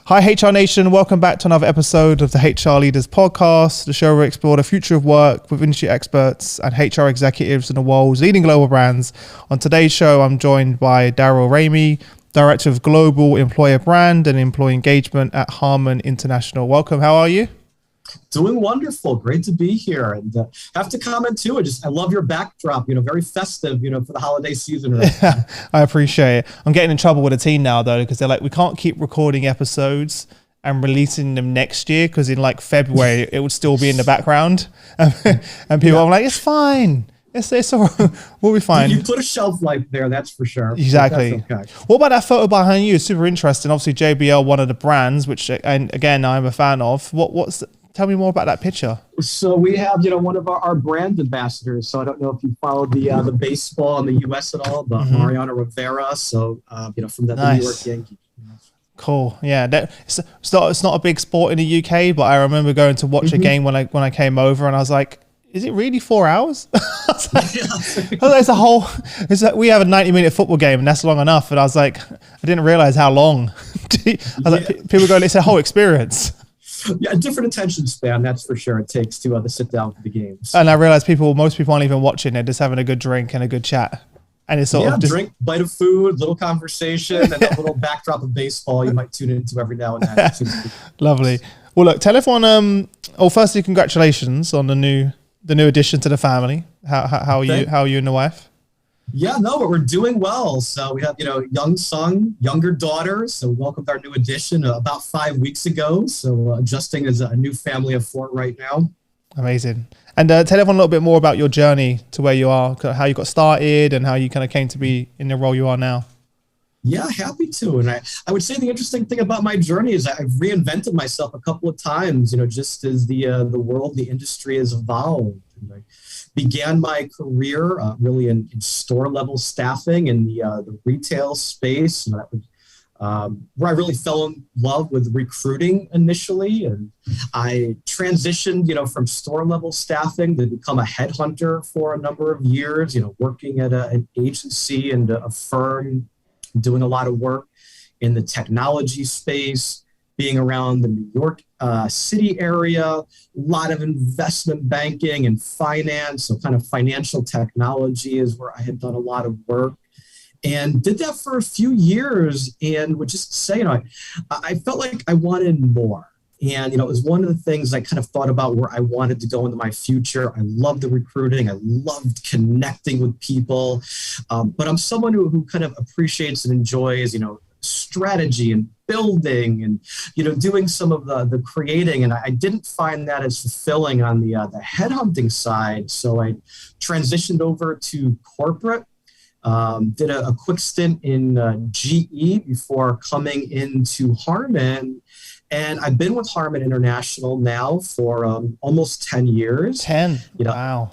Hi HR Nation, welcome back to another episode of the HR Leaders Podcast, the show where we explore the future of work with industry experts and HR executives in the world's leading global brands. On today's show, I'm joined by Darryl Ramey, Director of Global Employer Brand and Employee Engagement at Harman International. Welcome, how are you? Doing wonderful. Great to be here. And have to comment too. I love your backdrop, very festive, for the holiday season. Right? Yeah, I appreciate it. I'm getting in trouble with the team now though, because they're like, we can't keep recording episodes and releasing them next year because in like February, it would still be in the background. And people are like, it's fine. It's all right. We'll be fine. You put a shelf life there, that's for sure. Exactly. Okay. What about that photo behind you? It's super interesting. Obviously JBL, one of the brands, which, and again, I'm a fan of. Tell me more about that picture. So we have, one of our brand ambassadors. So I don't know if you followed the baseball in the U.S. at all, but Mariano Rivera. So, from the New York Yankees. Cool. Yeah. It's not a big sport in the UK, but I remember going to watch a game when I came over and I was like, is it really 4 hours? We have a 90-minute football game and that's long enough. And I was like, I didn't realize how long. People go, it's a whole experience. Yeah, a different attention span, that's for sure. It takes to sit down for the games. And I realized most people aren't even watching. They're just having a good drink and a good chat. And it's sort of just drink, bite of food, little conversation, and a little backdrop of baseball you might tune into every now and then. Lovely. Well, look, tell everyone. Firstly, congratulations on the new addition to the family. How are you and the wife? Yeah, no, but we're doing well. So we have, young son, younger daughter. So we welcomed our new addition about 5 weeks ago. So adjusting as a new family of 4 right now. Amazing. And tell everyone a little bit more about your journey to where you are, how you got started and how you kind of came to be in the role you are now. Yeah, happy to. And I would say the interesting thing about my journey is I've reinvented myself a couple of times, just as the world, the industry has evolved. And I began my career really in store level staffing in the retail space. And that was where I really fell in love with recruiting initially. And I transitioned, from store level staffing to become a headhunter for a number of years, working at an agency and a firm, doing a lot of work in the technology space, being around the New York City area, a lot of investment banking and finance, so kind of financial technology is where I had done a lot of work. And did that for a few years and would just say, I felt like I wanted more. And, it was one of the things I kind of thought about where I wanted to go into my future. I loved the recruiting. I loved connecting with people. But I'm someone who kind of appreciates and enjoys, strategy and building and, doing some of the creating. And I didn't find that as fulfilling on the headhunting side. So I transitioned over to corporate. Did a quick stint in GE before coming into Harman. And I've been with Harman International now for almost 10 years. 10? Wow.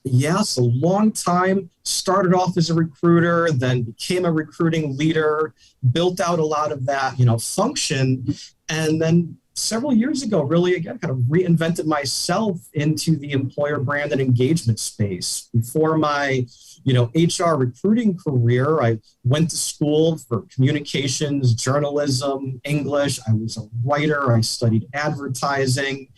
Yeah, so long time. Started off as a recruiter, then became a recruiting leader, built out a lot of that, function. And then several years ago, really, again, kind of reinvented myself into the employer brand and engagement space. Before my, HR recruiting career, I went to school for communications, journalism, English. I was a writer. I studied advertising,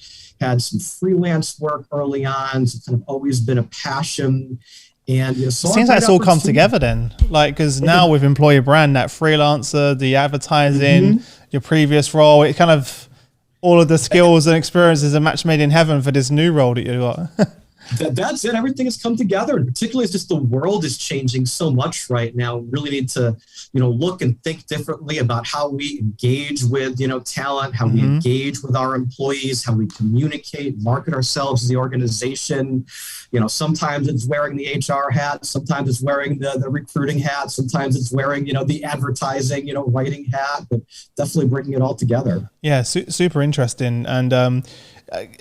had some freelance work early on. So kind of always been a passion. And so it seems like it's all come together then, because now with employer brand, that freelancer, the advertising, your previous role, it kind of all of the skills and experiences are match made in heaven for this new role that you got. That's it. Everything has come together. And particularly it's just the world is changing so much right now. We really need to, look and think differently about how we engage with, talent, how we engage with our employees, how we communicate, market ourselves as the organization. Sometimes it's wearing the HR hat. Sometimes it's wearing the recruiting hat. Sometimes it's wearing, the advertising, writing hat, but definitely bringing it all together. Yeah, super interesting. And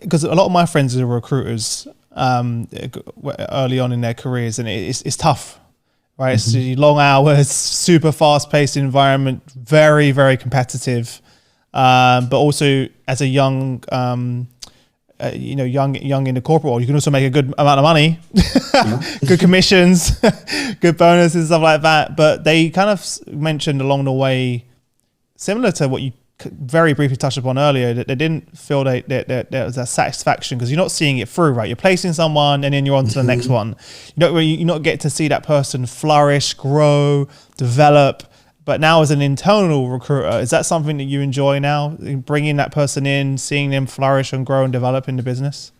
because a lot of my friends are recruiters, early on in their careers, and it's tough, right? It's long hours, super fast-paced environment, very, very competitive, but also as a young young in the corporate world, you can also make a good amount of money, good commissions, good bonuses, stuff like that. But they kind of mentioned along the way, similar to what you very briefly touched upon earlier, that they didn't feel that there was a satisfaction because you're not seeing it through, right? You're placing someone and then you're on to the next one. You not get to see that person flourish, grow, develop. But now as an internal recruiter, is that something that you enjoy now, bringing that person in, seeing them flourish and grow and develop in the business?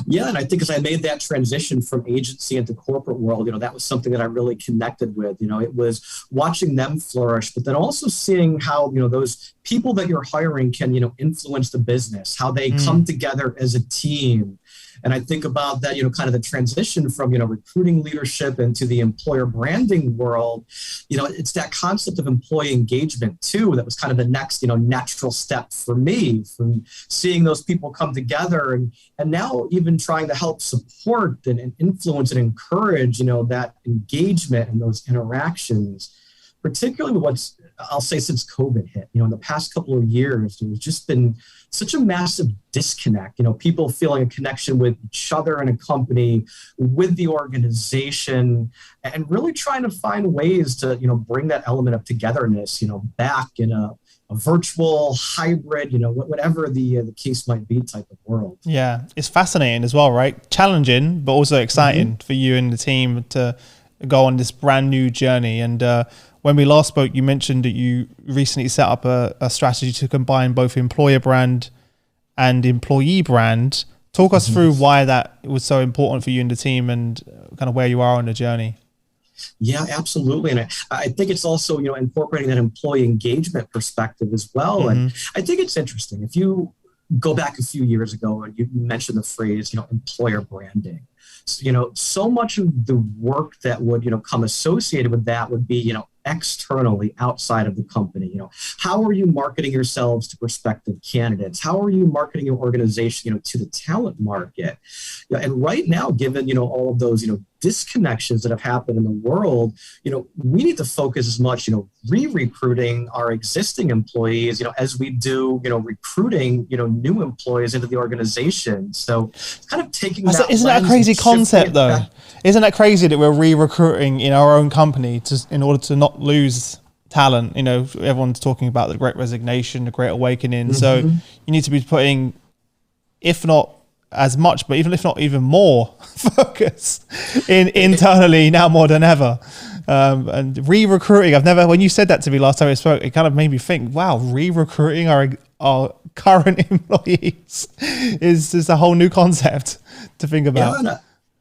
Yeah, and I think as I made that transition from agency into corporate world, that was something that I really connected with. It was watching them flourish, but then also seeing how, those people that you're hiring can, influence the business, how they come together as a team. And I think about that, kind of the transition from, recruiting leadership into the employer branding world. It's that concept of employee engagement too, that was kind of the next, natural step for me, from seeing those people come together and now even trying to help support and influence and encourage, that engagement and those interactions, particularly with I'll say since COVID hit. In the past couple of years, there's just been such a massive disconnect, people feeling a connection with each other in a company, with the organization, and really trying to find ways to, bring that element of togetherness, back in a virtual, hybrid, whatever the case might be type of world. Yeah, it's fascinating as well, right? Challenging, but also exciting for you and the team to go on this brand new journey. And when we last spoke, you mentioned that you recently set up a strategy to combine both employer brand and employee brand. Talk us through why that was so important for you and the team and kind of where you are on the journey. Yeah, absolutely. And I think it's also, incorporating that employee engagement perspective as well. And I think it's interesting. If you go back a few years ago and you mentioned the phrase, employer branding, so much of the work that would, come associated with that would be, externally outside of the company. How are you marketing yourselves to prospective candidates? How are you marketing your organization, to the talent market? And right now, given, all of those, disconnections that have happened in the world, we need to focus as much, re-recruiting our existing employees, as we do, recruiting, new employees into the organization. So kind of taking that. Isn't that a crazy concept though? Isn't that crazy that we're re-recruiting in our own company in order to not lose talent? Everyone's talking about the Great Resignation, the Great Awakening. So you need to be putting, if not as much, but if not even more focus internally now more than ever. And re-recruiting, when you said that to me last time I spoke, it kind of made me think, wow, re-recruiting our current employees is a whole new concept to think about. Yeah,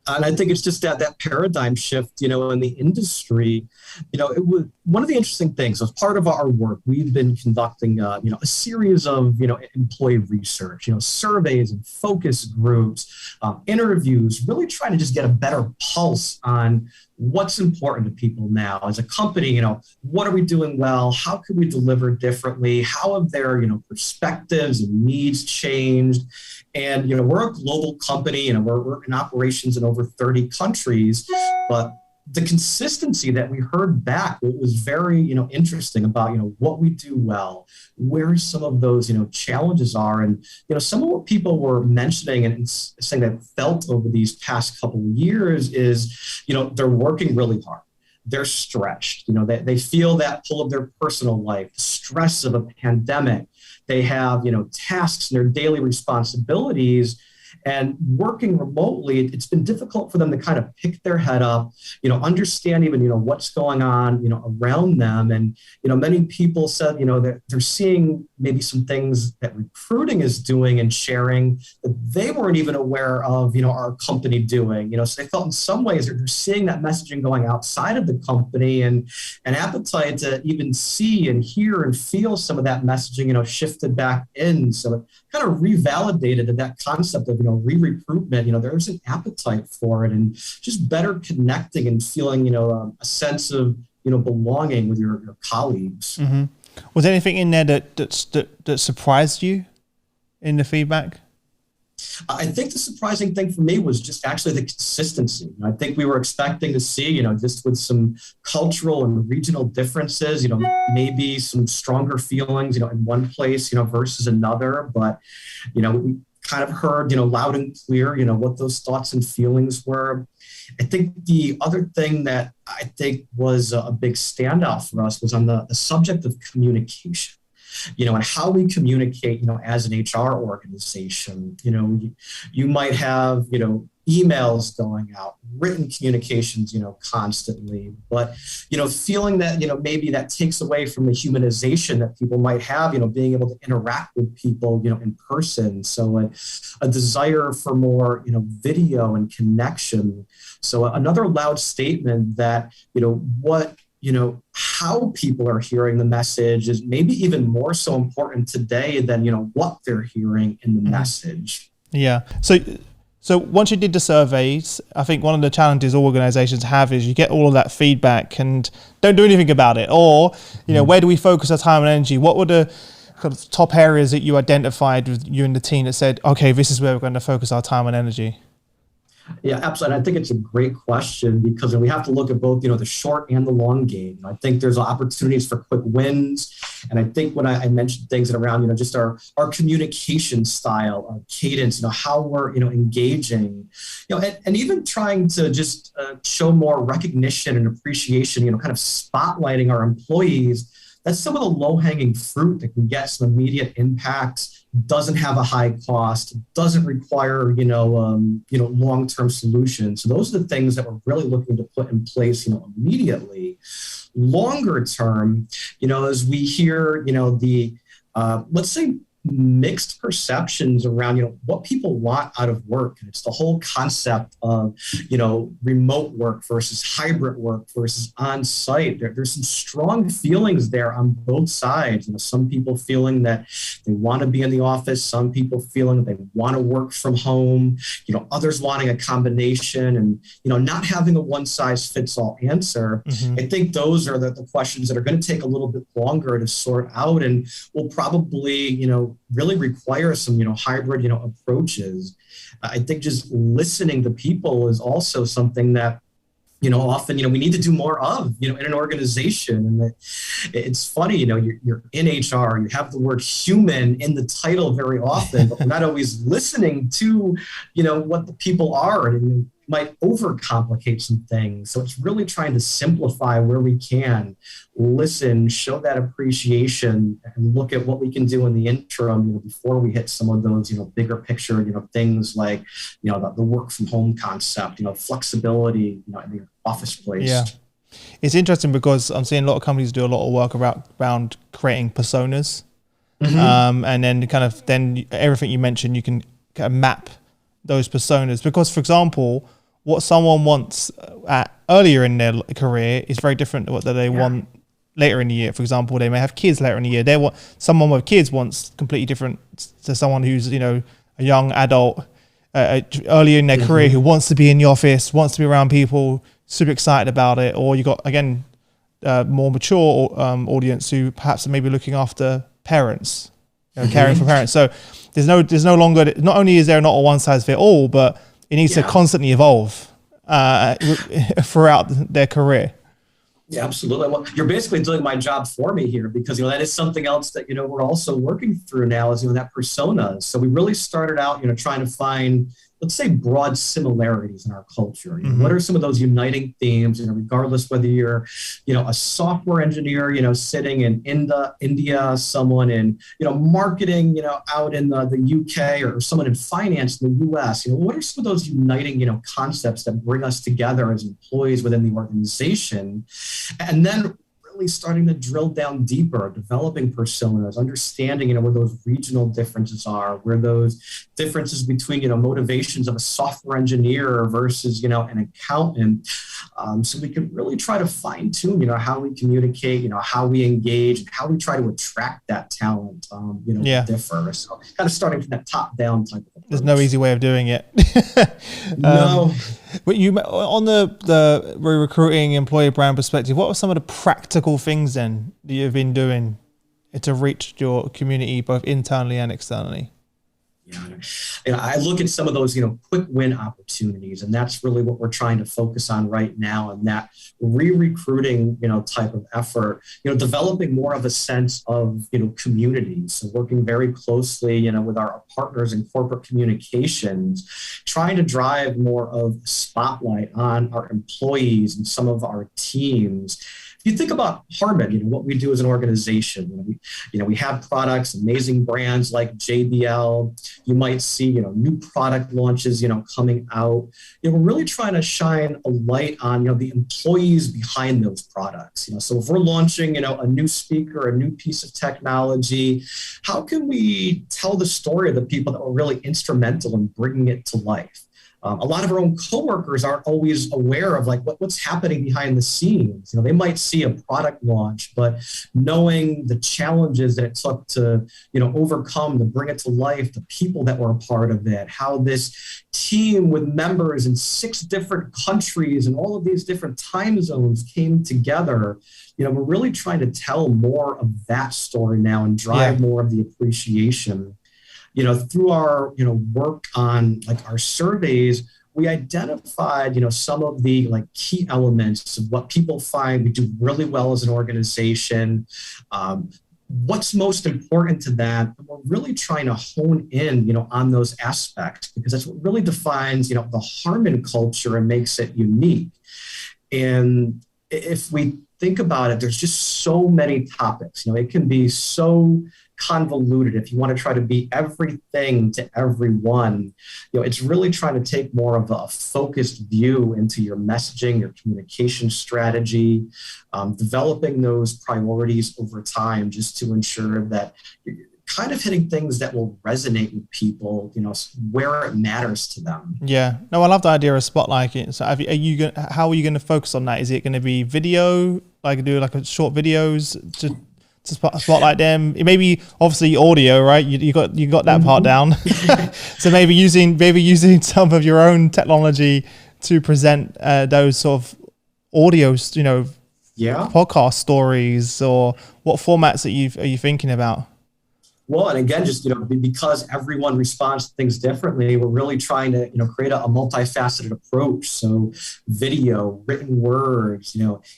and I think it's just that paradigm shift, in the industry. It was one of the interesting things. As part of our work, we've been conducting, a series of, employee research, surveys and focus groups, interviews, really trying to just get a better pulse on what's important to people now as a company. What are we doing well? How could we deliver differently? How have their, perspectives and needs changed? And, we're a global company, we're in operations in over 30 countries, but the consistency that we heard back was very, interesting about, what we do well, where some of those, challenges are. And, some of what people were mentioning and saying that felt over these past couple of years is, they're working really hard. They're stretched, they feel that pull of their personal life, the stress of a pandemic. They have, tasks and their daily responsibilities. And working remotely, it's been difficult for them to kind of pick their head up, understand even, what's going on, around them. And, many people said, that they're seeing maybe some things that recruiting is doing and sharing that they weren't even aware of, our company doing, so they felt in some ways they're seeing that messaging going outside of the company and an appetite to even see and hear and feel some of that messaging, shifted back in. So it kind of revalidated that concept of, re-recruitment, there's an appetite for it and just better connecting and feeling, a sense of, belonging with your colleagues. Mm-hmm. Was there anything in there that surprised you in the feedback? I think the surprising thing for me was just actually the consistency. I think we were expecting to see, just with some cultural and regional differences, maybe some stronger feelings, in one place, versus another. But, we kind of heard, loud and clear, what those thoughts and feelings were. I think the other thing that I think was a big standout for us was on the subject of communication. and how we communicate, as an HR organization. You might have, emails going out, written communications, constantly, but, feeling that, maybe that takes away from the humanization that people might have, being able to interact with people, in person. So a desire for more, video and connection. So another loud statement that, how people are hearing the message is maybe even more so important today than, what they're hearing in the message. Yeah. So once you did the surveys, I think one of the challenges all organizations have is you get all of that feedback and don't do anything about it. Or, where do we focus our time and energy? What were the kind of top areas that you identified with you and the team that said, okay, this is where we're going to focus our time and energy? Yeah, absolutely. I think it's a great question because we have to look at both, the short and the long game. I think there's opportunities for quick wins. And I think when I mentioned things that around, just our communication style, our cadence, how we're, engaging, and even trying to just show more recognition and appreciation, kind of spotlighting our employees. That's some of the low-hanging fruit that can get some immediate impact, doesn't have a high cost, doesn't require, long-term solutions. So those are the things that we're really looking to put in place, immediately. Longer term, as we hear, the, let's say, mixed perceptions around, what people want out of work. And it's the whole concept of, remote work versus hybrid work versus on-site. There's some strong feelings there on both sides. Some people feeling that they want to be in the office, some people feeling they want to work from home, others wanting a combination and, not having a one-size-fits-all answer. I think those are the questions that are going to take a little bit longer to sort out and will probably, really require some, hybrid, approaches. I think just listening to people is also something that, often, we need to do more of, in an organization. And it's funny, you're in HR, you have the word human in the title very often, but we're not always listening to, what the people are and might overcomplicate some things. So it's really trying to simplify where we can, listen, show that appreciation, and look at what we can do in the interim, before we hit some of those, bigger picture, things like, the work from home concept, flexibility, in the office place. Yeah. It's interesting because I'm seeing a lot of companies do a lot of work around creating personas. And then then everything you mentioned, you can kind of map those personas because, for example, what someone wants earlier in their career is very different to what they want later in the year. For example, they may have kids later in the year. Someone with kids wants completely different to someone who's, a young adult earlier in their career who wants to be in the office, wants to be around people, super excited about it. Or you got, again, more mature audience who perhaps are maybe looking after parents, caring for parents. So there's no longer, not only is there not a one size fit all, but it needs to constantly evolve throughout their career. Yeah, absolutely. Well, you're basically doing my job for me here because, that is something else that, we're also working through now is, that persona. So we really started out, trying to find, let's say, broad similarities in our culture. What are some of those uniting themes, regardless whether you're, a software engineer, sitting in India, someone in, marketing, out in the UK, or someone in finance in the US, what are some of those uniting, concepts that bring us together as employees within the organization? And then really starting to drill down deeper, developing personas, understanding, where those regional differences are, where those differences between, motivations of a software engineer versus, an accountant. So we can really try to fine tune, how we communicate, how we engage, and how we try to attract that talent, differ. So kind of starting from that top down type of approach. There's no easy way of doing it. No. But you, on the recruiting employer brand perspective, what are some of the practical things then that you've been doing to reach your community both internally and externally? Yeah, I look at some of those, quick win opportunities, and that's really what we're trying to focus on right now. And that re-recruiting, type of effort, developing more of a sense of, community. So working very closely, with our partners in corporate communications, trying to drive more of a spotlight on our employees and some of our teams. If you think about Harman, what we do as an organization, we have products, amazing brands like JBL. You might see, new product launches, coming out. We're really trying to shine a light on, the employees behind those products. So if we're launching, a new speaker, a new piece of technology, how can we tell the story of the people that were really instrumental in bringing it to life? A lot of our own coworkers aren't always aware of what's happening behind the scenes. They might see a product launch, but knowing the challenges that it took to, overcome, to bring it to life, the people that were a part of it, how this team with members in 6 different countries and all of these different time zones came together. We're really trying to tell more of that story now and drive more of the appreciation. Through our, work on our surveys, we identified, some of the key elements of what people find we do really well as an organization. What's most important to them. And we're really trying to hone in, on those aspects, because that's what really defines, the Harman culture and makes it unique. And if we think about it, there's just so many topics. It can be so convoluted if you want to try to be everything to everyone. It's really trying to take more of a focused view into your messaging, your communication strategy, developing those priorities over time, just to ensure that you're kind of hitting things that will resonate with people, where it matters to them. Yeah. No, I love the idea of spotlighting. So how are you going to focus on that? Is it going to be video, do a short videos to spotlight them? Maybe obviously audio, right? You got that part down. So maybe using some of your own technology to present those sort of audios, podcast stories, or what formats are you thinking about? Well, and again, just, because everyone responds to things differently, we're really trying to, create a multifaceted approach. So video, written words,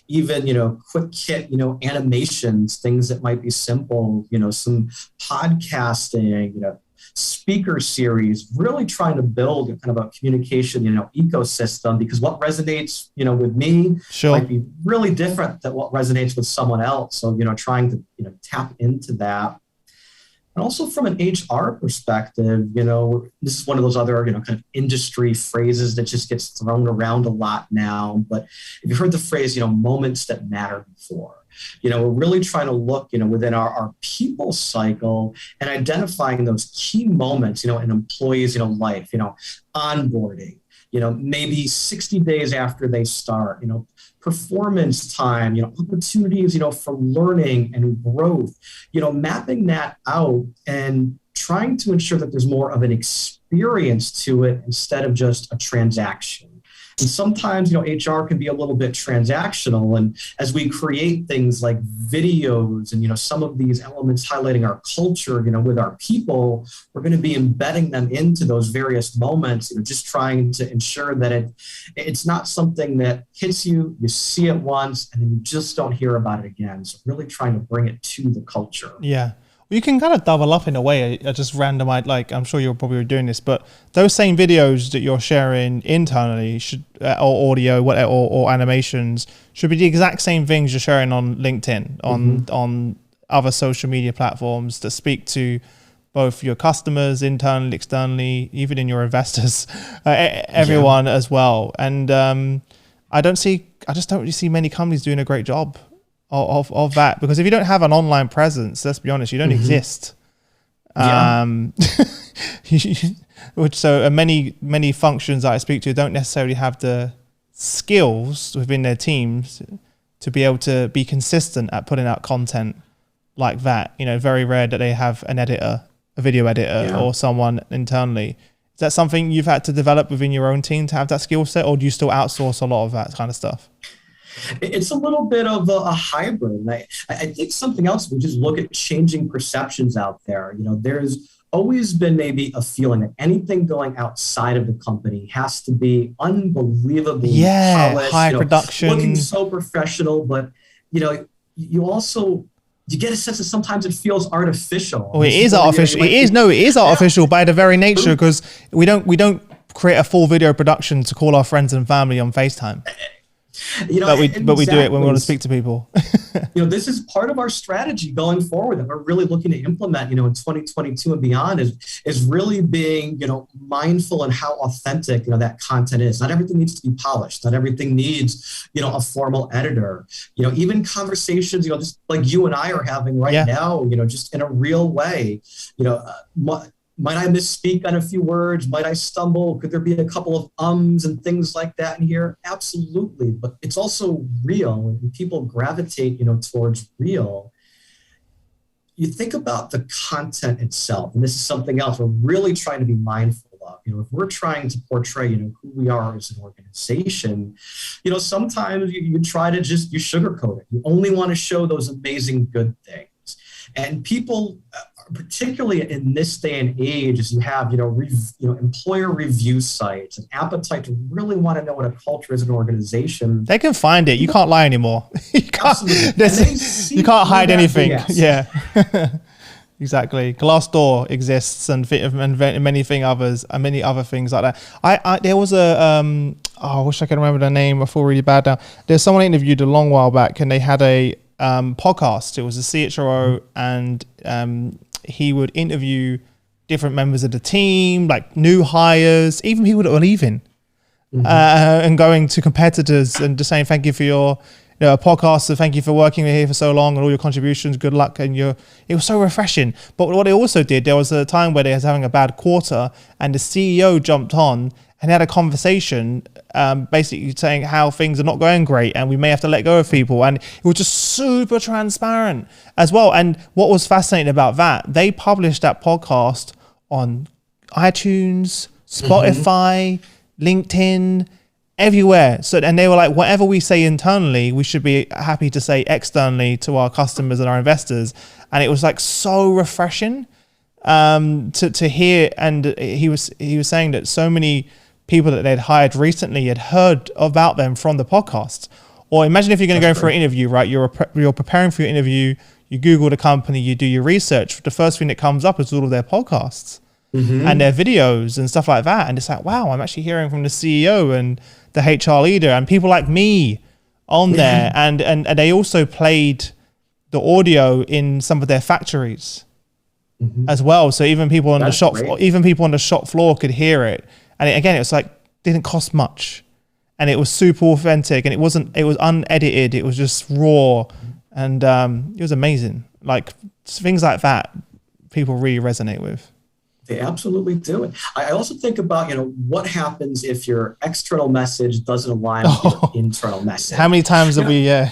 even, quick hit, animations, things that might be simple, some podcasting, speaker series, really trying to build a kind of a communication, ecosystem, because what resonates, with me might be really different than what resonates with someone else. So, trying to, tap into that. And also from an HR perspective, this is one of those other, kind of industry phrases that just gets thrown around a lot now. But if you've heard the phrase, moments that matter before, we're really trying to look, within our people cycle and identifying those key moments, in an employee's, life, onboarding, maybe 60 days after they start, performance time, opportunities, for learning and growth, mapping that out and trying to ensure that there's more of an experience to it instead of just a transaction. And sometimes, HR can be a little bit transactional. And as we create things like videos and, some of these elements highlighting our culture, with our people, we're going to be embedding them into those various moments, just trying to ensure that it's not something that hits you, you see it once, and then you just don't hear about it again. So really trying to bring it to the culture. Yeah. You can kind of double up in a way. I just randomized, I'm sure you're probably doing this, but those same videos that you're sharing internally should, or audio, or animations, should be the exact same things you're sharing on LinkedIn, on other social media platforms that speak to both your customers internally, externally, even in your investors, everyone as well. And I just don't really see many companies doing a great job of that, because if you don't have an online presence, let's be honest, you don't exist. Which many functions that I speak to don't necessarily have the skills within their teams to be able to be consistent at putting out content like that. Very rare that they have an editor, a video editor, or someone internally. Is that something you've had to develop within your own team to have that skill set, or do you still outsource a lot of that kind of stuff? It's a little bit of a hybrid. I think something else, we just look at changing perceptions out there. There's always been maybe a feeling that anything going outside of the company has to be unbelievably polished, high looking production. so professional, but you also you get a sense that sometimes it feels artificial. Oh, it is artificial. It is artificial by the very nature, because we don't create a full video production to call our friends and family on FaceTime. But we do it when we want to speak to people. This is part of our strategy going forward that we're really looking to implement, in 2022 and beyond is really being, mindful in how authentic, that content is. Not everything needs to be polished. Not everything needs, a formal editor. Even conversations, just like you and I are having right now, just in a real way, might I misspeak on a few words? Might I stumble? Could there be a couple of ums and things like that in here? Absolutely. But it's also real, and people gravitate, towards real. You think about the content itself, and this is something else we're really trying to be mindful of. If we're trying to portray, who we are as an organization, sometimes you try to you sugarcoat it. You only want to show those amazing good things. And people, particularly in this day and age, as you have, employer review sites, an appetite to really want to know what a culture is in an organization. They can find it. You can't lie anymore. You can't hide anything. Yeah. Exactly. Glassdoor exists, and many other things like that. There was a I wish I could remember the name. I feel really bad now. There's someone I interviewed a long while back, and they had a podcast. It was a CHRO, and he would interview different members of the team, like new hires, even people that were leaving, and going to competitors and just saying thank you for your podcast, so thank you for working here for so long and all your contributions, good luck. And it was so refreshing. But what they also did, there was a time where they was having a bad quarter, and the CEO jumped on and had a conversation, basically saying how things are not going great and we may have to let go of people. And it was just super transparent as well. And what was fascinating about that, they published that podcast on iTunes, Spotify, LinkedIn, everywhere. So, and they were like, whatever we say internally, we should be happy to say externally to our customers and our investors. And it was like so refreshing to hear. And he was saying that so many people that they'd hired recently had heard about them from the podcast. Or imagine if you're going to go for an interview, right? You're preparing for your interview, you Google the company, you do your research. The first thing that comes up is all of their podcasts and their videos and stuff like that. And it's like, wow, I'm actually hearing from the CEO and the HR leader and people like me on there. And they also played the audio in some of their factories as well. So even people on the shop floor could hear it. And again, it was like, didn't cost much, and it was super authentic, and it was unedited. It was just raw, and it was amazing. Like things like that, people really resonate with. They absolutely do it. I also think about, what happens if your external message doesn't align with your internal message. How many times have we, yeah.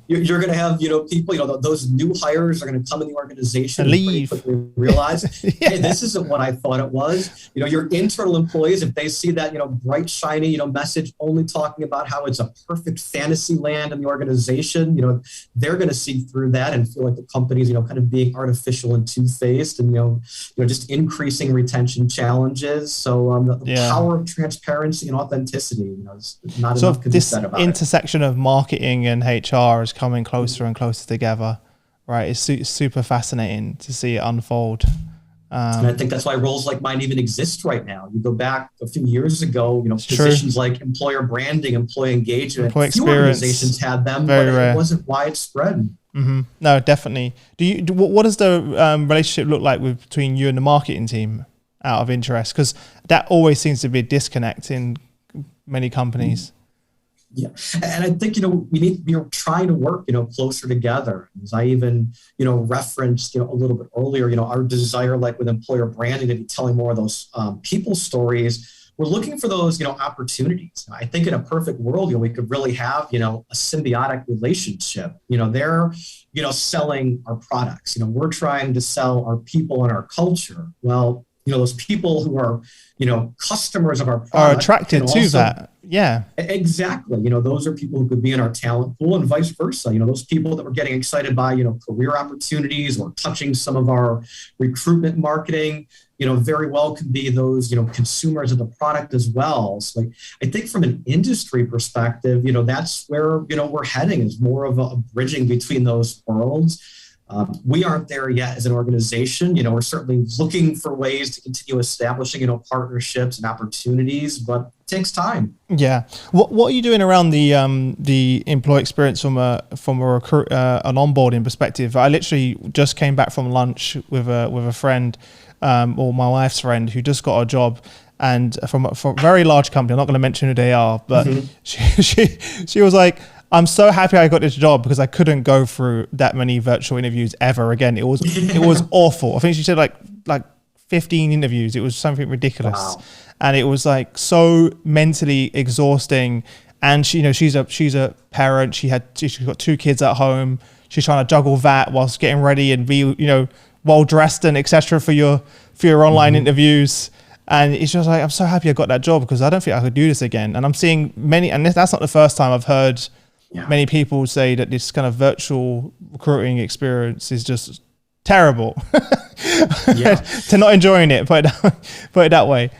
You're going to have, people, those new hires are going to come in the organization and leave. Quickly realize, hey, this isn't what I thought it was. Your internal employees, if they see that, bright, shiny, message only talking about how it's a perfect fantasy land in the organization, they're going to see through that and feel like the company's, kind of being artificial and two-faced and, just increasing retention challenges. So the power of transparency and authenticity, is not enough to be said about it. This intersection of marketing and HR is coming closer and closer together, right? It's super fascinating to see it unfold. And I think that's why roles like mine even exist right now. You go back a few years ago, positions like employer branding, employee engagement, employee few experience, organizations had them, very but rare. It wasn't widespread. No, definitely. What does the relationship look like between you and the marketing team, out of interest? Because that always seems to be a disconnect in many companies. Yeah. And I think, we're trying to work, closer together. As I even, referenced, a little bit earlier, our desire, like with employer branding, to be telling more of those people stories. We're looking for those, opportunities. I think in a perfect world, we could really have, a symbiotic relationship. They're, selling our products. We're trying to sell our people and our culture. Well, those people who are, customers of our Are product can attracted to also. that. Yeah. Exactly. Those are people who could be in our talent pool and vice versa. Those people that were getting excited by, career opportunities or touching some of our recruitment marketing, very well could be those, consumers of the product as well. So like, I think from an industry perspective, that's where, we're heading, is more of a bridging between those worlds. We aren't there yet as an organization. We're certainly looking for ways to continue establishing, partnerships and opportunities, but it takes time. Yeah. What are you doing around the employee experience from an onboarding perspective? I literally just came back from lunch with a friend, or my wife's friend, who just got a job, and from a very large company. I'm not going to mention who they are, but she was like, I'm so happy I got this job because I couldn't go through that many virtual interviews ever again. It was awful. I think she said like 15 interviews. It was something ridiculous. Wow. And it was like so mentally exhausting. And she's a parent. She's got 2 kids at home. She's trying to juggle that whilst getting ready and be, well dressed and etc. for your online interviews. And it's just like, I'm so happy I got that job because I don't think I could do this again. And I'm seeing many, and that's not the first time I've heard many people say that this kind of virtual recruiting experience is just terrible. To not enjoying it, put it that way.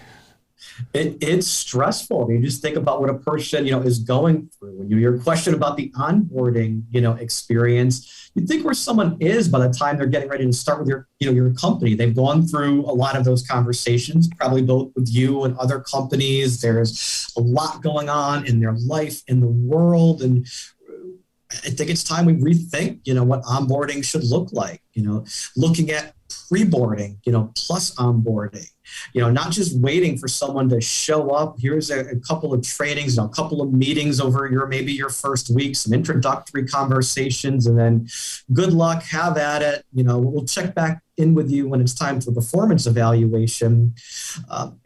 It's stressful. I mean, just think about what a person, is going through. When your question about the onboarding, experience, you think where someone is by the time they're getting ready to start with your company. They've gone through a lot of those conversations, probably both with you and other companies. There's a lot going on in their life, in the world. And I think it's time we rethink, what onboarding should look like, looking at pre-boarding, plus onboarding. Not just waiting for someone to show up. Here's a couple of trainings, a couple of meetings over maybe your first week, some introductory conversations, and then good luck, have at it. We'll check back in with you when it's time for performance evaluation.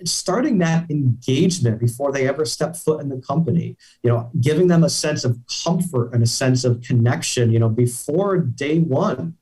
Starting that engagement before they ever step foot in the company, giving them a sense of comfort and a sense of connection, before day one.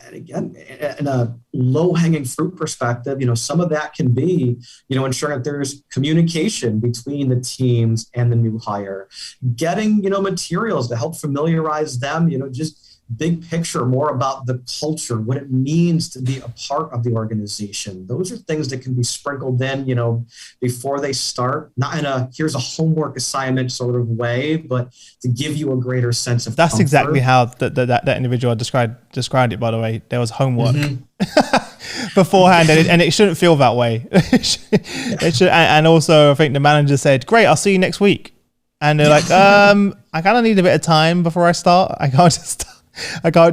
And again, in a low-hanging fruit perspective, some of that can be, ensuring that there's communication between the teams and the new hire, getting, materials to help familiarize them, just big picture, more about the culture, what it means to be a part of the organization. Those are things that can be sprinkled in, before they start, not in a here's a homework assignment sort of way, but to give you a greater sense of That's comfort. exactly how that individual described it, by the way. There was homework beforehand, and it shouldn't feel that way. It should, and also I think the manager said, great, I'll see you next week. And they're like, I kind of need a bit of time before I start. I can't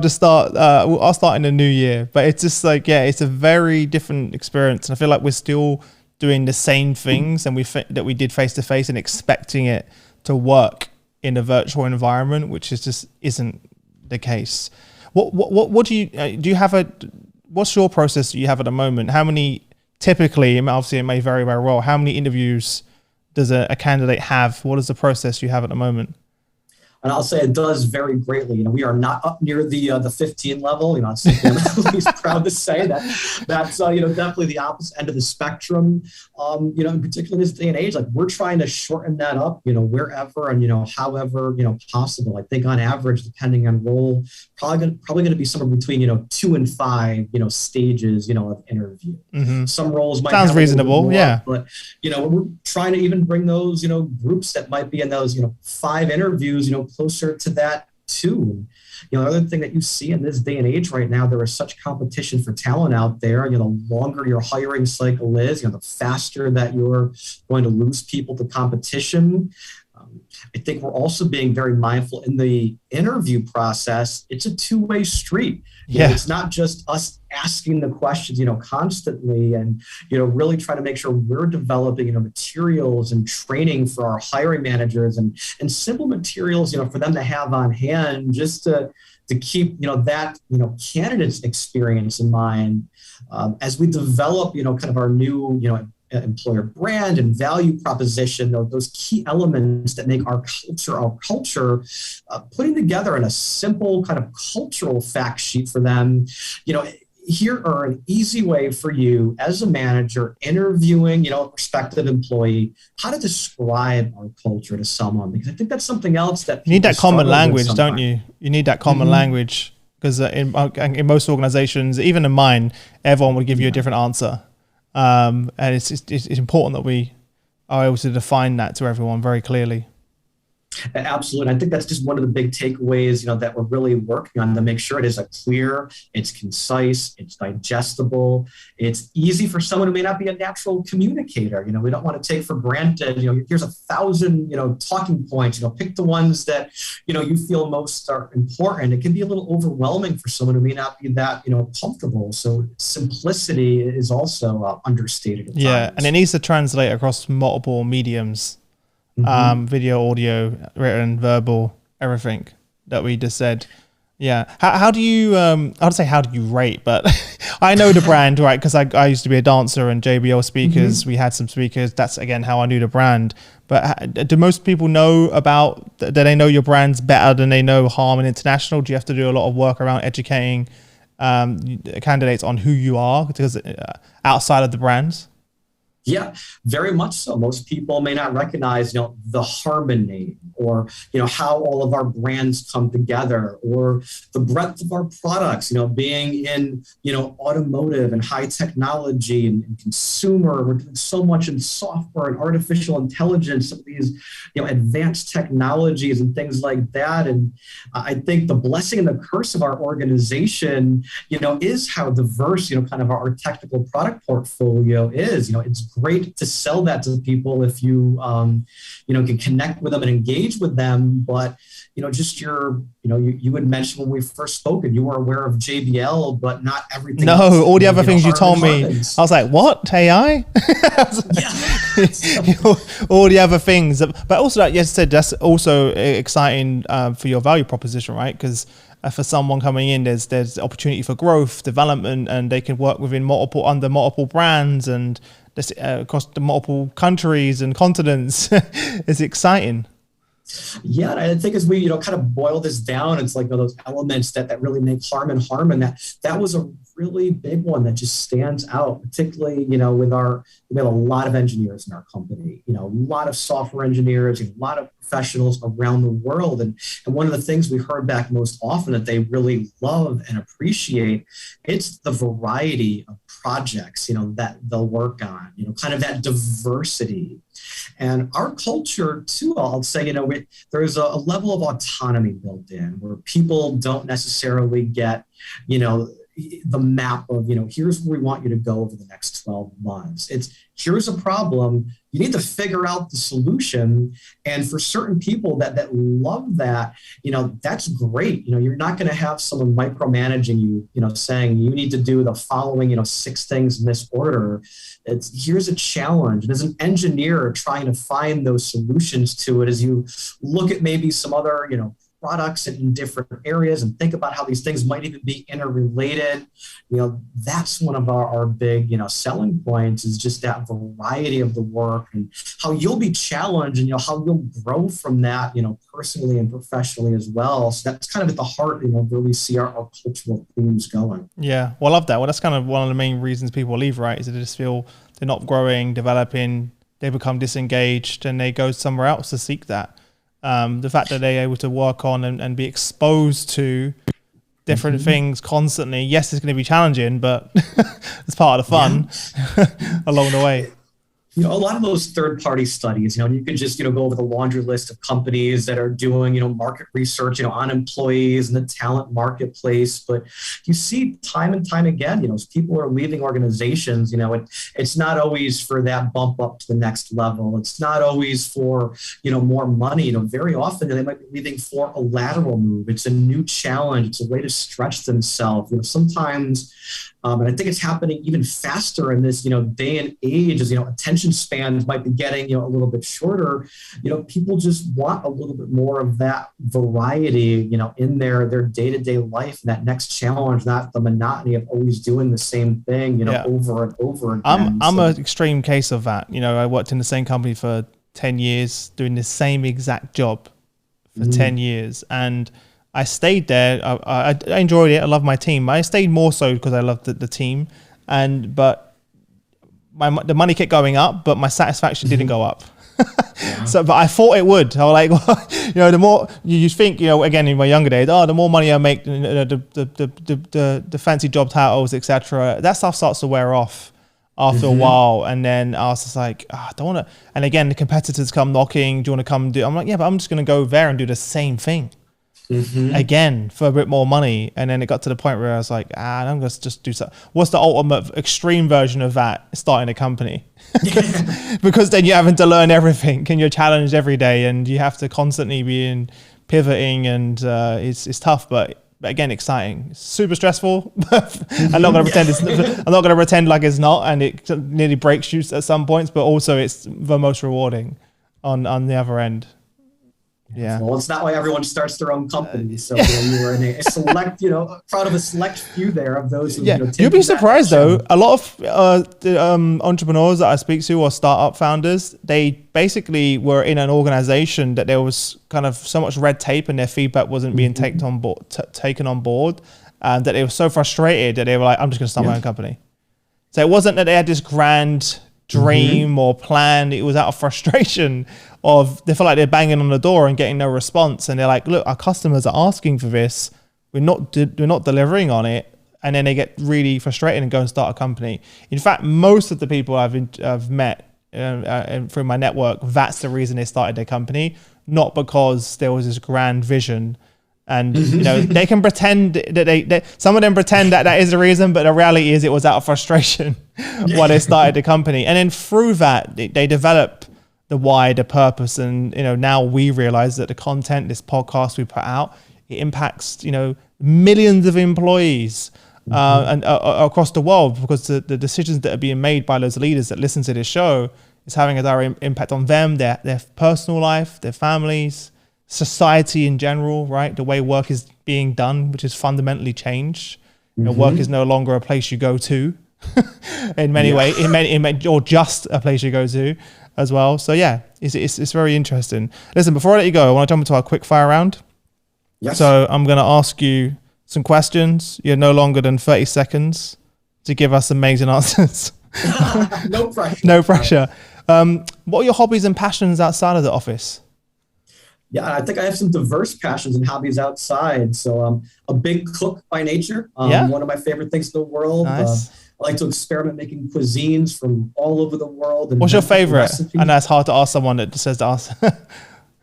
just start. I'll start in the new year. But it's just like, it's a very different experience. And I feel like we're still doing the same things that we did face to face and expecting it to work in a virtual environment, which isn't the case. What do you have what's your process that you have at the moment? How many, typically, obviously it may vary very well, how many interviews does a candidate have? What is the process you have at the moment? And I'll say it does vary greatly. We are not up near the 15 level. I'm at least proud to say that's definitely the opposite end of the spectrum. In particular this day and age, like we're trying to shorten that up, wherever and however possible. I think on average, depending on role, probably going to be somewhere between 2 and 5 stages of interview. Mm-hmm. Some roles might sounds reasonable, more, but we're trying to even bring those groups that might be in those 5 interviews closer to that too. The other thing that you see in this day and age right now, there is such competition for talent out there. The longer your hiring cycle is, the faster that you're going to lose people to competition. I think we're also being very mindful in the interview process. It's a two-way street. It's not just us asking the questions, constantly and, really trying to make sure we're developing, materials and training for our hiring managers and simple materials, for them to have on hand just to keep, that, candidate's experience in mind as we develop, kind of our new, employer brand and value proposition, those key elements that make our culture, putting together in a simple kind of cultural fact sheet for them, here are an easy way for you as a manager interviewing, a prospective employee, how to describe our culture to someone, because I think that's something else that you need that common struggle with language, don't sometimes. you? You need that common language, because in most organizations, even in mine, everyone would give you a different answer. And it's important that we are able to define that to everyone very clearly. Absolutely. I think that's just one of the big takeaways, that we're really working on to make sure it is a clear, it's concise, it's digestible, it's easy for someone who may not be a natural communicator. We don't want to take for granted, here's 1,000, talking points, pick the ones that, you feel most are important. It can be a little overwhelming for someone who may not be that, comfortable. So simplicity is also understated at times. And it needs to translate across multiple mediums. Video, audio, written, verbal, everything that we just said. Yeah. How do you, I'd say, how do you rate, but I know the brand, right? Because I used to be a dancer and JBL speakers. We had some speakers. That's, again, how I knew the brand. But do most people know do they know your brands better than they know Harman International? Do you have to do a lot of work around educating candidates on who you are, because outside of the brands? Yeah, very much so. Most people may not recognize, the Harman name, or, how all of our brands come together, or the breadth of our products, being in, automotive and high technology and consumer. We're doing so much in software and artificial intelligence, some of these, advanced technologies and things like that. And I think the blessing and the curse of our organization, is how diverse, kind of our technical product portfolio is. It's great to sell that to people if you, can connect with them and engage with them. But, just you had mentioned when we first spoke, and you were aware of JBL, but not everything. No, else, all the other things you told me, I was like, what? AI? All the other things. But also, like you said, that's also exciting for your value proposition, right? Because for someone coming in, there's opportunity for growth, development, and they can work under multiple brands and across the multiple countries and continents. It's exciting. Yeah, and I think as we kind of boil this down, it's like those elements that really make Harman. That was a really big one that just stands out, particularly we have a lot of engineers in our company, a lot of software engineers, a lot of professionals around the world, and one of the things we heard back most often that they really love and appreciate, it's the variety of projects that they'll work on, kind of that diversity. And our culture too, I'll say, there's a level of autonomy built in where people don't necessarily get, the map of, here's where we want you to go over the next 12 months. It's here's a problem. You need to figure out the solution. And for certain people that love that, that's great. You're not going to have someone micromanaging you, saying you need to do the following, 6 things in this order. Here's a challenge. And as an engineer trying to find those solutions to it, as you look at maybe some other, products in different areas and think about how these things might even be interrelated, that's one of our big, selling points, is just that variety of the work and how you'll be challenged and, how you'll grow from that, personally and professionally as well. So that's kind of at the heart, where we see our cultural themes going. Yeah. Well, I love that. Well, that's kind of one of the main reasons people leave, right? Is that they just feel they're not growing, developing, they become disengaged, and they go somewhere else to seek that. The fact that they're able to work on and be exposed to different things constantly. Yes, it's going to be challenging, but it's part of the fun along the way. A lot of those third-party studies, you can just, go over the laundry list of companies that are doing, market research, on employees and the talent marketplace. But you see time and time again, as people are leaving organizations, it's not always for that bump up to the next level. It's not always for, more money. Very often they might be leaving for a lateral move. It's a new challenge. It's a way to stretch themselves. Sometimes, and I think it's happening even faster in this, day and age, as, attention spans might be getting, a little bit shorter. People just want a little bit more of that variety, in their day-to-day life, and that next challenge, not the monotony of always doing the same thing, over and over again. I'm an extreme case of that. I worked in the same company for 10 years, doing the same exact job for 10 years. And I stayed there. I enjoyed it. I love my team. I stayed more so because I loved the team, but the money kept going up, but my satisfaction didn't go up. So, but I thought it would. I was like, well, the more you think, again, in my younger days, the more money I make, the fancy job titles, etc. That stuff starts to wear off after a while. And then I was just like, I don't want to. And again, the competitors come knocking. Do you want to come do? I'm like, yeah, but I'm just going to go there and do the same thing again for a bit more money. And then it got to the point where I was like, I'm going to just do something. What's the ultimate extreme version of that? Starting a company. Because then you're having to learn everything and you're challenged every day and you have to constantly be pivoting, and it's tough, but again, exciting. It's super stressful. I'm not going to pretend like it's not, and it nearly breaks you at some points, but also it's the most rewarding on the other end. Yeah. Well, it's not why everyone starts their own company. So you were in a select, proud of a select few there of those who, you'd be surprised though. A lot of entrepreneurs that I speak to or startup founders, they basically were in an organization that there was kind of so much red tape and their feedback wasn't being taken on board, that they were so frustrated that they were like, I'm just going to start my own company. So it wasn't that they had this grand dream or plan. It was out of frustration of they feel like they're banging on the door and getting no response, and they're like, look, our customers are asking for this, we're not delivering on it, and then they get really frustrated and go and start a company. In fact, most of the people I've met through my network, that's the reason they started their company, not because there was this grand vision. And they can pretend that some of them pretend that is the reason, but the reality is it was out of frustration why they started the company. And then through that, they develop the why, the purpose, and now we realize that the content, this podcast we put out, it impacts millions of employees and across the world, because the decisions that are being made by those leaders that listen to this show is having a direct impact on them, their personal life, their families, society in general, right? The way work is being done, which is fundamentally changed. Work is no longer a place you go to in many ways, or just a place you go to as well. So yeah, it's very interesting. Listen, before I let you go, I want to jump into our quick fire round. Yes. So I'm going to ask you some questions. You're no longer than 30 seconds to give us amazing answers. No pressure. No pressure. What are your hobbies and passions outside of the office? Yeah, I think I have some diverse passions and hobbies outside. So I'm a big cook by nature. One of my favorite things in the world. Nice. I like to experiment making cuisines from all over the world. And what's your favorite? I know it's hard to ask someone that says to ask.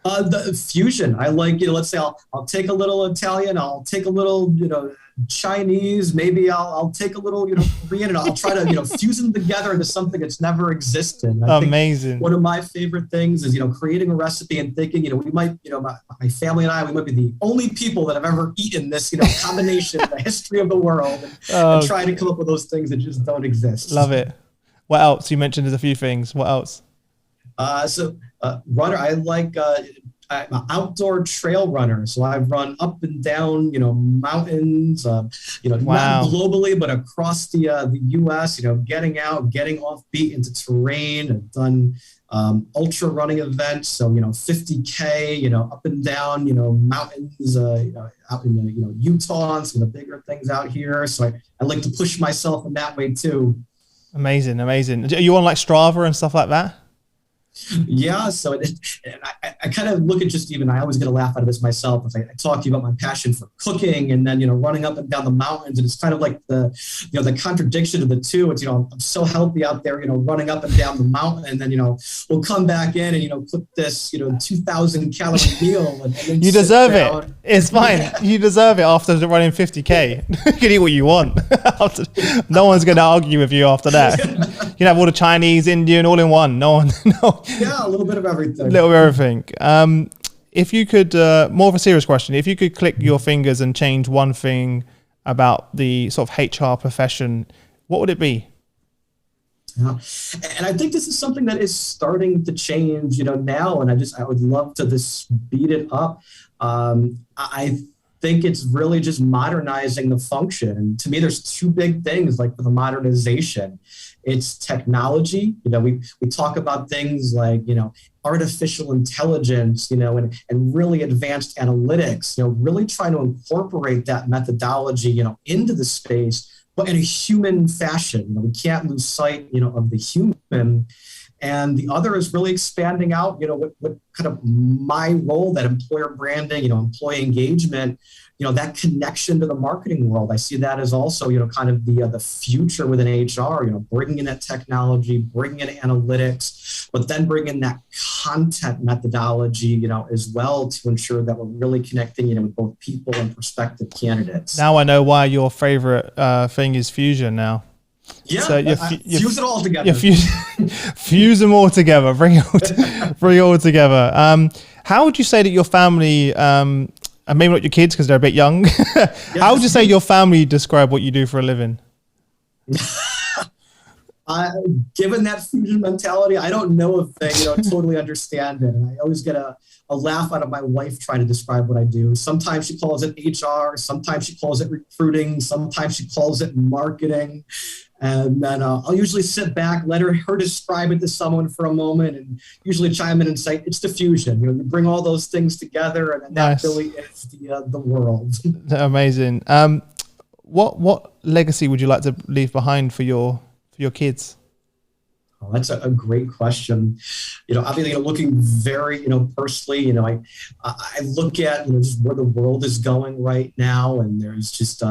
The fusion. I like, let's say I'll take a little Italian, I'll take a little, Chinese, maybe I'll take a little, Korean, and I'll try to, fuse them together into something that's never existed. Amazing. One of my favorite things is, creating a recipe and thinking, we might, my family and I, we might be the only people that have ever eaten this, combination in the history of the world, and trying to come up with those things that just don't exist. Love it. What else? You mentioned there's a few things. What else? Runner, I like I'm an outdoor trail runner, so I've run up and down, mountains, not globally, but across the U.S. Getting out, getting off beat into terrain. I've done ultra running events, so 50K, up and down, mountains, out in Utah and some of the bigger things out here. So I like to push myself in that way too. Amazing. Are you on like Strava and stuff like that? Yeah, so I kind of look at just I always get a laugh out of this myself. I talk to you about my passion for cooking and then, running up and down the mountains. And it's kind of like the contradiction of the two. It's, I'm so healthy out there, running up and down the mountain. And then, we'll come back in and, cook this, 2,000 calorie meal. And then you deserve it. It's fine. You deserve it after running 50K. You can eat what you want. No one's going to argue with you after that. You can have all the Chinese, Indian, all in one. No. Yeah, a little bit of everything. If you could, more of a serious question, if you could click your fingers and change one thing about the sort of HR profession, what would it be? Yeah. And I think this is something that is starting to change, now, and I would love to just speed it up. I think it's really just modernizing the function. And to me, there's two big things like for the modernization. It's technology. We talk about things like, artificial intelligence, and really advanced analytics, really trying to incorporate that methodology, into the space, but in a human fashion. We can't lose sight, of the human. And the other is really expanding out, what kind of my role, that employer branding, employee engagement, that connection to the marketing world. I see that as also, kind of the future within HR, bringing in that technology, bringing in analytics, but then bringing that content methodology, as well, to ensure that we're really connecting, with both people and prospective candidates. Now I know why your favorite thing is Fusion now. Yeah, so fuse it all together. Fuse them all together. Bring it all together. How would you say that your family, and maybe not your kids because they're a bit young, how would you say your family describe what you do for a living? Given that fusion mentality, I don't know if they totally understand it. And I always get a laugh out of my wife trying to describe what I do. Sometimes she calls it HR, sometimes she calls it recruiting, sometimes she calls it marketing. And then I'll usually sit back, let her describe it to someone for a moment, and usually chime in and say, it's the fusion. You bring all those things together, and that really is the world. Amazing. What legacy would you like to leave behind for your kids? Oh, that's a great question. Obviously, looking very, personally, I look at, just where the world is going right now. And there's just,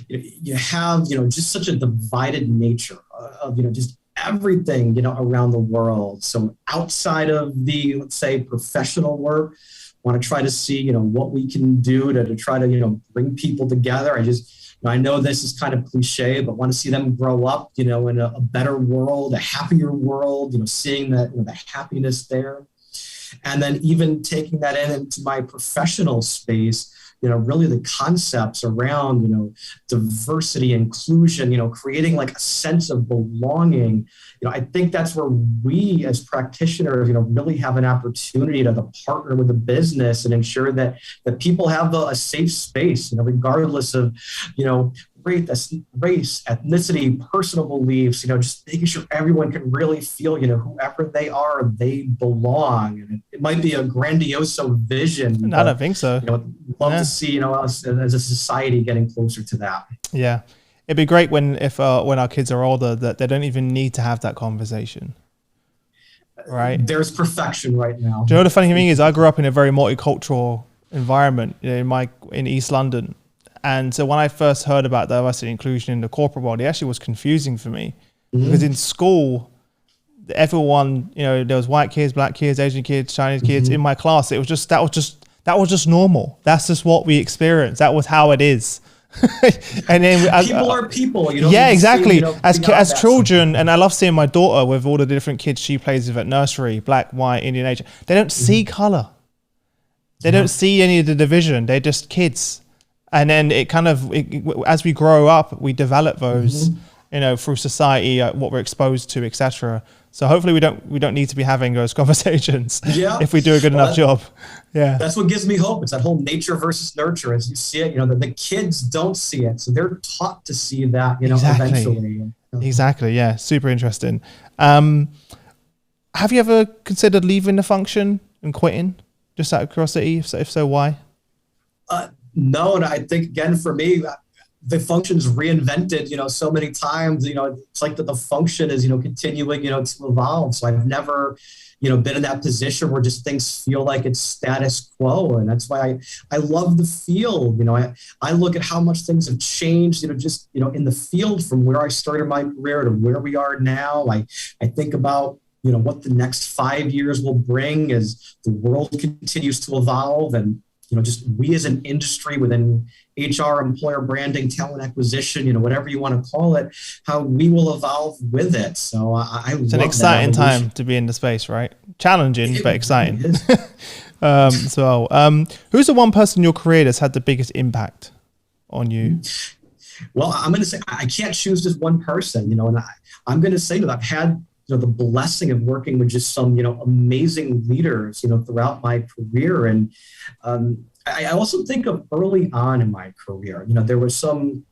you have, just such a divided nature of, just everything, around the world. So outside of the, let's say, professional work, want to try to see, what we can do to try to, bring people together. I know this is kind of cliche, but want to see them grow up, in a better world, a happier world, seeing that, the happiness there. And then even taking that into my professional space, really the concepts around, diversity, inclusion, creating like a sense of belonging. I think that's where we as practitioners, really have an opportunity to partner with the business and ensure that people have a safe space, regardless of, race, ethnicity, personal beliefs, just making sure everyone can really feel, whoever they are, they belong. And it might be a grandiose vision. I don't think so. Love to see, us as a society getting closer to that. Yeah. It'd be great when our kids are older that they don't even need to have that conversation. Right. There's perfection right now. Do you know the funny thing is I grew up in a very multicultural environment, in East London. And so when I first heard about diversity and inclusion in the corporate world, it actually was confusing for me because in school, everyone, there was white kids, black kids, Asian kids, Chinese kids in my class. It was just, that was just normal. That's just what we experienced. That was how it is. And then people are people, yeah, exactly. As children, and I love seeing my daughter with all the different kids she plays with at nursery, black, white, Indian, Asian. They don't see color. They don't see any of the division. They're just kids. And then as we grow up, we develop those, through society, what we're exposed to, etc. So hopefully we don't need to be having those conversations if we do a good enough job. Yeah, that's what gives me hope. It's that whole nature versus nurture. As you see it, the kids don't see it, so they're taught to see that, eventually. Exactly. Yeah, super interesting. Have you ever considered leaving the function and quitting, just out of curiosity? If so, why? No, and I think, again, for me, the function's reinvented, so many times, it's like that the function is, continuing, to evolve. So I've never, been in that position where just things feel like it's status quo. And that's why I love the field. I look at how much things have changed, just, in the field from where I started my career to where we are now. I think about, what the next 5 years will bring as the world continues to evolve, and just we as an industry within HR, employer branding, talent acquisition, whatever you want to call it, how we will evolve with it. So it's an exciting time to be in the space, right? Challenging, but exciting. Who's the one person in your career that's had the biggest impact on you? Well, I'm going to say I can't choose just one person, and I'm going to say that I've had the blessing of working with just some, amazing leaders, throughout my career. And I also think of early on in my career, there were some,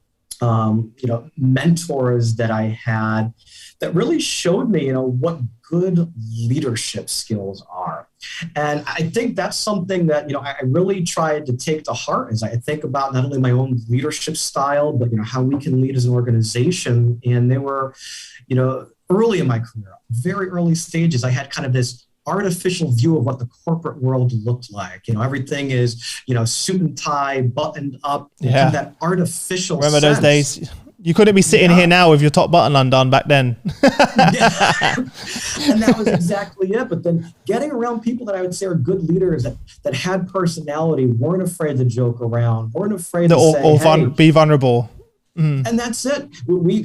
mentors that I had that really showed me, what good leadership skills are. And I think that's something that, I really tried to take to heart as I think about not only my own leadership style, but, how we can lead as an organization. And they were, early in my career, very early stages, I had kind of this artificial view of what the corporate world looked like. Everything is, suit and tie, buttoned up, that artificial Remember sense. those days? You couldn't be sitting here now with your top button undone back then. And that was exactly it. But then getting around people that I would say are good leaders that had personality, weren't afraid to joke around, weren't afraid to say, be vulnerable. And that's it. We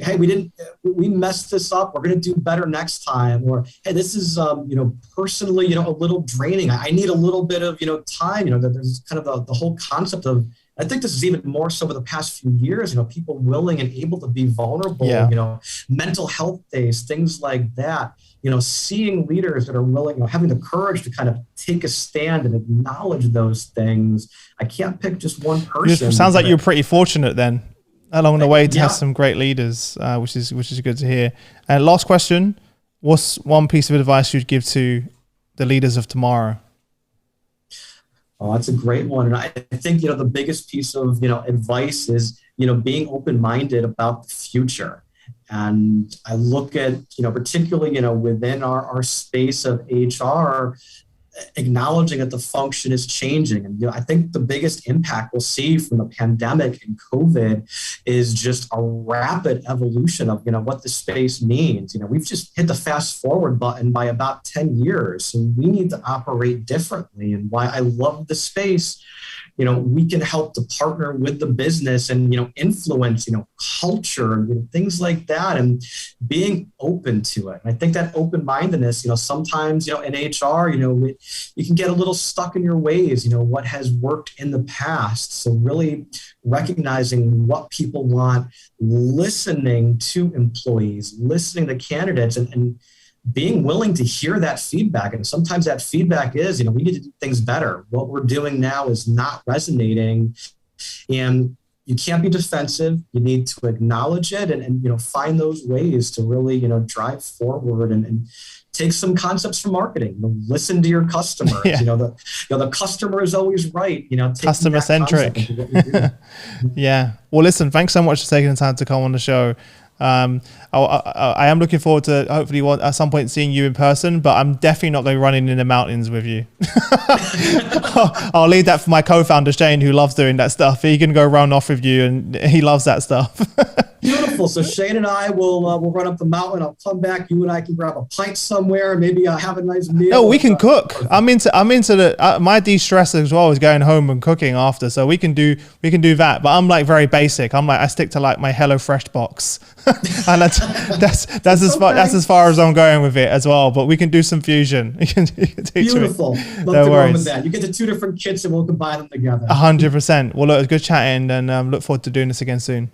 messed this up. We're going to do better next time. Or, hey, this is, personally, a little draining. I need a little bit of, time. There's kind of the whole concept of, I think this is even more so over the past few years, people willing and able to be vulnerable, mental health days, things like that, seeing leaders that are willing, having the courage to kind of take a stand and acknowledge those things. I can't pick just one person. It sounds like you're pretty fortunate then along the way to have some great leaders, which is good to hear. And last question, what's one piece of advice you'd give to the leaders of tomorrow? Oh, that's a great one. And I think, the biggest piece of, advice is, being open-minded about the future. And I look at, particularly, within our space of HR, acknowledging that the function is changing. And I think the biggest impact we'll see from the pandemic and COVID is just a rapid evolution of, what the space means. We've just hit the fast forward button by about 10 years. So we need to operate differently. And why I love the space, we can help to partner with the business and, influence, culture and things like that, and being open to it. And I think that open-mindedness, sometimes, in HR, you can get a little stuck in your ways, what has worked in the past. So really recognizing what people want, listening to employees, listening to candidates, and being willing to hear that feedback. And sometimes that feedback is, we need to do things better. What we're doing now is not resonating. And you can't be defensive. You need to acknowledge it and find those ways to really, drive forward and take some concepts from marketing. Listen to your customer. The customer is always right. Customer centric. Yeah. Well, listen, thanks so much for taking the time to come on the show. I am looking forward to hopefully at some point seeing you in person, but I'm definitely not going to be running in the mountains with you. I'll leave that for my co-founder Shane, who loves doing that stuff. He can go run off with you, and he loves that stuff. Beautiful. So Shane and I will run up the mountain. I'll come back. You and I can grab a pint somewhere. Maybe have a nice meal. No, we can cook. I'm into the my de-stress as well is going home and cooking after. So we can do that. But I'm like very basic. I stick to like my HelloFresh box, and that's as far as I'm going with it as well. But we can do some fusion. Beautiful. Love to run with that. You get the two different kits and we'll combine them together. 100%. Well, look, it's good chatting, and look forward to doing this again soon.